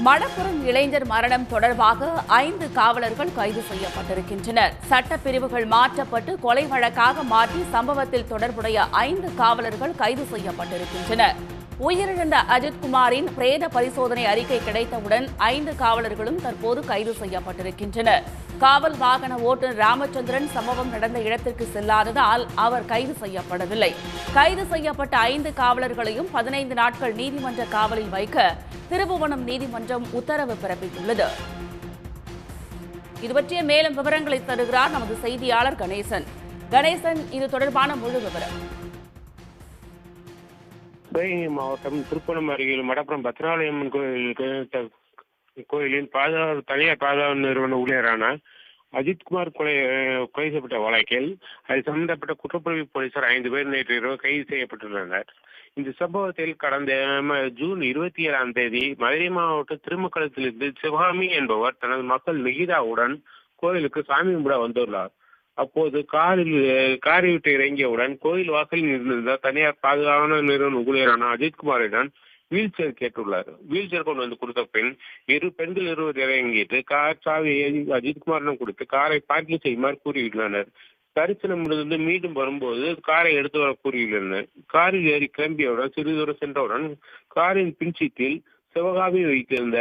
மணப்புறம் இளைஞர் மரணம் தொடர்பாக 5 காவலர்கள் கைது செய்யப்பட்டிருக்கின்றனர். சட்டப்பிரிவுகள் மாற்றப்பட்டு கொலை வழக்காக மாற்றி சம்பவத்தில் தொடர்புடைய 5 காவலர்கள் கைது செய்யப்பட்டிருக்கின்றனர். உயிரிழந்த அஜித்குமாரின் பிரேத பரிசோதனை அறிக்கை கிடைத்தவுடன் 5 காவலர்களும் தற்போது கைது செய்யப்பட்டிருக்கின்றனர். காவல் வாகன ஓட்டுநர் ராமச்சந்திரன் சம்பவம் நடந்த இடத்திற்கு செல்லாததால் அவர் கைது செய்யப்படவில்லை. கைது செய்யப்பட்ட 5 காவலர்களையும் 15 நாட்கள் நீதிமன்ற காவலில் வைக்க திருபுவனம் நீதிமன்றம் உத்தரவு பிறப்பித்துள்ளது. இது பற்றிய மேலும் விவரங்களை தருகிறார் நமது செய்தியாளர் கணேசன். கணேசன், இது தொடர்பான முழு விவரம். சிவகங்கை மாவட்டம் திருப்பணம் அருகில் மடப்புறம் பத்ராலயம்மன் கோயிலில் தனியார் பாதுகாப்பு நிறுவன ஊழியரான அஜித்குமார் கொலை செய்யப்பட்ட வழக்கில் அது சம்பந்தப்பட்ட குற்றப்பிரிவு போலீசார் 5 பேர் நேற்று இரவு கைது செய்யப்பட்டுள்ளனர். இந்த சம்பவத்தில் கடந்த ஜூன் 27ஆம் தேதி மதுரை மாவட்ட திருமக்களத்திலிருந்து சிவகாமி என்பவர் தனது மகள் நிகிதாவுடன் கோயிலுக்கு சாமி கும்பிட வந்துள்ளார். அப்போது காரை விட்டு இறங்கியவுடன் கோயில் வாசலில் இருந்திருந்த தனியார் பாதுகாப்பு நிறுவன ஊழியரான அஜித்குமாரிடம் வீல் சேர் கேட்டுள்ளார். வீல் சேர் கொண்டு வந்து கொடுத்த பின் பெண்கள் இருவர் இறங்கிட்டு கார் சாவியை அஜித்குமாரிடம் கொடுத்து காரை பார்க்கிங் செய்யுமாறு கூறியுள்ளனர். தரிசனம் முடிந்து மீண்டும் வரும்போது காரை எடுத்து வர கூறியுள்ளனர். காரில் ஏறி கிளம்பியவுடன் சிறிது தூரம் சென்றவுடன் காரின் பின்சீட்டில் சிவகாமி வைத்திருந்த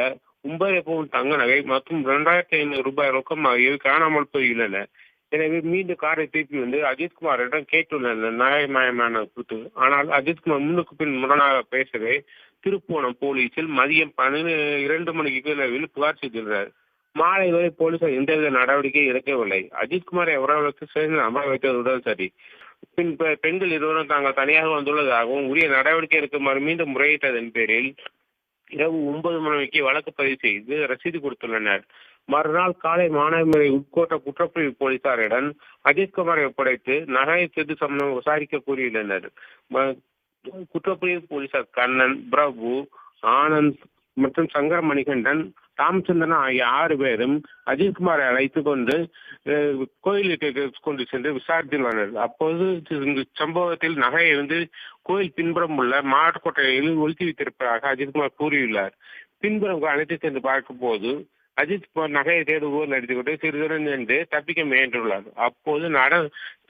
9 பவுன் தங்க நகை மற்றும் 2500 ரூபாய் ரொக்கம் ஆகியவை காணாமல் போயுள்ளன. எனவே மீண்டும் காரை திருப்பி வந்து அஜித்குமாரிடம் கேட்டுள்ளனர் நியாயமயமான குறித்து. ஆனால் அஜித்குமார் முன்னுக்கு பின் முரணாக பேசவே திருப்புவனம் போலீசில் மதியம் 12 மணிக்கு அளவில் புகார் செய்துள்ளனர். மாலை வரை போலீசார் எந்தவித நடவடிக்கையும் எடுக்கவில்லை. அஜித்குமாரை உறவுகளுக்கு சேர்ந்து அமர வைத்ததுடன் சரி. பின் பெண்கள் இருவரும் தாங்கள் தனியாக வந்துள்ளதாகவும் உரிய நடவடிக்கை எடுக்குமாறு மீண்டும் முறையிட்டதன் பேரில் இரவு 9 மணிக்கு வழக்கு பதிவு செய்து ரசீது கொடுத்துள்ளனர். மறுநாள் காலை மாநகர உட்கோட்ட குற்றப்பிரிவு போலீசாரிடம் அஜித்குமாரை ஒப்படைத்து நகை திருட்டு சம்பந்தம் விசாரிக்க கூறியுள்ளனர். குற்றப்பிரிவு போலீசார் கண்ணன், பிரபு, ஆனந்த் மற்றும் சங்கர மணிகண்டன், ராமச்சந்திரன் ஆகிய 6 பேரும் அஜித்குமாரை அழைத்து கொண்டு கோயிலுக்கு கொண்டு சென்று விசாரித்துள்ளனர். அப்போது இந்த சம்பவத்தில் நகையை கோயில் பின்புறம் உள்ள மாட்டுக்கொட்டையில் ஒழித்து வைத்திருப்பதாக அஜித்குமார் கூறியுள்ளார். பின்புறம் அழைத்து சென்று பார்க்கும் போது அஜித்குமார் நகையை தேடுவோர் நடித்துக்கொண்டு சிறிதுடன் சென்று தப்பிக்க முயன்றுள்ளார். அப்போது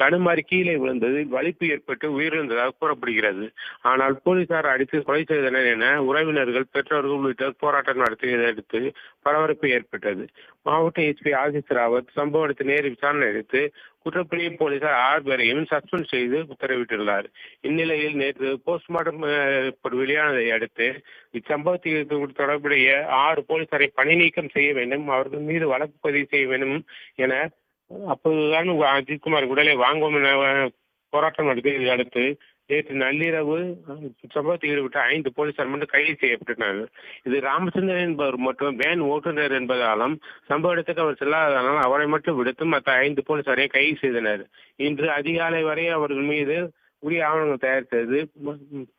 தடுமாறி கீழே விழுந்தது வலிப்பு ஏற்பட்டு உயிரிழந்ததாக கூறப்படுகிறது. ஆனால் போலீசார் அடித்து கொலை செய்தனர் என உறவினர்கள், பெற்றோர்கள் உள்ளிட்ட போராட்டம் நடத்தியதை அடுத்து பரபரப்பு ஏற்பட்டது. மாவட்ட எஸ்பி ஆசிஸ் ராவத் சம்பவ இடத்தில் நேரில் விசாரணை எடுத்து குற்றப்பிரிவு போலீசார் 6 பேரையும் சஸ்பெண்ட் செய்து உத்தரவிட்டுள்ளார். இந்நிலையில் நேற்று போஸ்ட்மார்ட்டம் வெளியானதை அடுத்து இச்சம்பவத்தில் தொடர்புடைய 6 போலீசாரை பணி நீக்கம் செய்ய வேண்டும், அவர்கள் மீது வழக்கு பதிவு செய்ய வேண்டும் என அப்போதுதான் அஜித்குமார் உடலை வாங்கும் என போராட்டம் நடத்தியதை அடுத்து நேற்று நள்ளிரவு சம்பவத்தில் ஈடுபட்ட 5 போலீசார் மட்டும் கைது செய்யப்பட்டனர். இது ராமச்சந்திரன் என்பவர் மட்டும் வேன் ஓட்டுநர் என்பதாலும் சம்பவ இடத்துக்கு அவர் செல்லாததாலும் அவரை மட்டும் விடுத்து மற்ற 5 போலீசாரையும் கைது செய்தனர். இன்று அதிகாலை வரை அவர்கள் மீது உரிய ஆவணங்கள் தயார் செய்து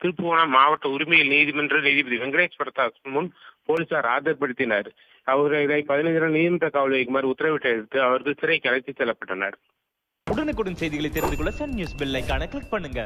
திருப்புவனம் மாவட்ட உரிமையில் நீதிமன்ற நீதிபதி வெங்கடேஷ் பிரதாப் முன் போலீசார் ஆஜர்படுத்தினர். அவர்களை 15 நாள் நீதிமன்ற காவல் வைக்குமாறு உத்தரவிட்டதை அடுத்து அவர்கள் சிறைக்கு அழைத்து செல்லப்பட்டனர். உடனுக்குடன் செய்திகளை தெரிந்து கொள்ள சன் நியூஸ் பெல் ஐகானை கிளிக் பண்ணுங்க.